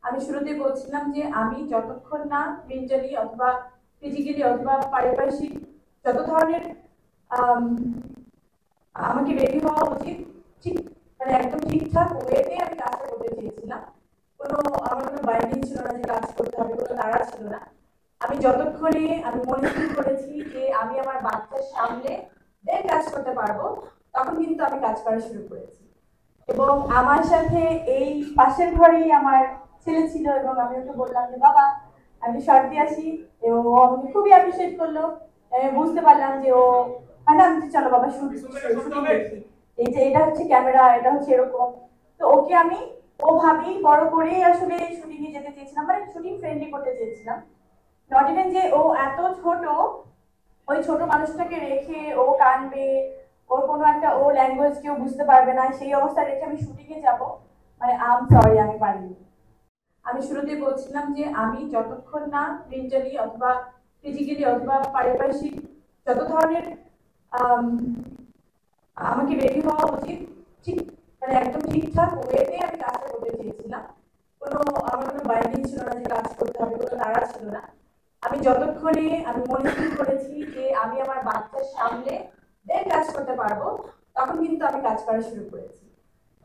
আমি শুরুতেই বলছিলাম যে আমি যতক্ষণ না মেন্টালি অথবা ফিজিক্যালি অথবা পারিপার্শ্বিক যত ধরনের আম, আমাকে রেডি হওয়া উচিত, ঠিক মানে একদম ঠিকঠাক ওয়েতে আমি কাজটা করতে চেয়েছিলাম। আমার কোনো বাইন্ডিং ছিল না যে কাজ করতে হবে, কোনো তাড়া ছিল না। আমি মনে স্থির করেছি যে আমি আমার বাচ্চার সামনে দেন কাজ করতে পারবো, তখন কিন্তু আমি কাজ করা শুরু করেছি। এবং আমার সাথে এই পাশের ঘরেই আমার ছেলে ছিল, এবং আমি ওকে বললাম যে বাবা আমি শর্ট দিয়ে আসি, এবং ও আমাকে খুবই অ্যাপ্রিসিয়েট করলো। বুঝতে পারলাম যে ও ম্যাডাম যে চলো বাবা শুটিং দেখি, এই যে এটা হচ্ছে ক্যামেরা, এটা হচ্ছে এরকম। তো ওকে আমি ওভাবেই বড় করে আসলে শুটিং এ যেতে চেয়েছিলাম, মানে শুটিং ফ্রেন্ডলি করতে চেয়েছিলাম। নট ইভেন যে ও এত ছোট, ওই ছোট মানুষটাকে রেখে ও কানবে, ওর কোনো একটা ও ল্যাঙ্গুয়েজ কেউ বুঝতে পারবে না, সেই অবস্থা রেখে আমি শুটিং এ যাব, মানে আম সরি আমি পারিনি। আমি শুরুতে বলছিলাম যে আমি যতক্ষণ না মেন্টালি অথবা ফিজিক্যালি অথবা পারিপার্শ্বিক যত ধরনের আম, আমাকে রেডি হওয়া উচিত, ঠিক মানে একদম ঠিকঠাক ওয়েতে আমি কাজটা করতে চেয়েছিলাম। আমার কোনো বাইন্ডিং ছিল না যে কাজ করতে হবে, কোনো তাড়া ছিল না। আমি মনে স্থির করেছি যে আমি আমার বাচ্চার সামনে দেন কাজ করতে পারবো, তখন কিন্তু আমি কাজ করা শুরু করেছি।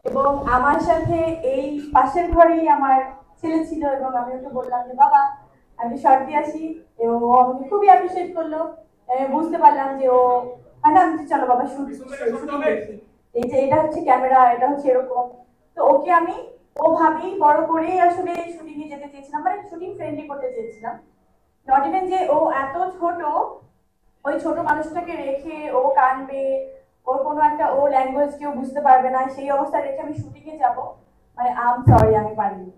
এবং আমার সাথে এই পাশের ঘরেই আমার ছেলে ছিল, এবং আমি ওকে বললাম যে বাবা আমি শর্ট দিয়ে আসি, এবং ও আমাকে খুবই অ্যাপ্রিসিয়েট করলো। বুঝতে পারলাম যে ও ম্যাডাম যে চলো বাবা শুটিং দেখি, এই যে এটা হচ্ছে ক্যামেরা, এটা হচ্ছে এরকম। তো ওকে আমি ওভাবেই বড় করে আসলে শুটিং এ যেতে চেয়েছিলাম, মানে শুটিং ফ্রেন্ডলি করতে চেয়েছিলাম। নট ইভেন যে ও এত ছোট, ওই ছোট মানুষটাকে রেখে ও কানবে, ওর কোনো একটা ও ল্যাঙ্গুয়েজ কেউ বুঝতে পারবে না, সেই অবস্থা রেখে আমি শুটিং এ যাব, মানে আম সরি আমি পারিনি।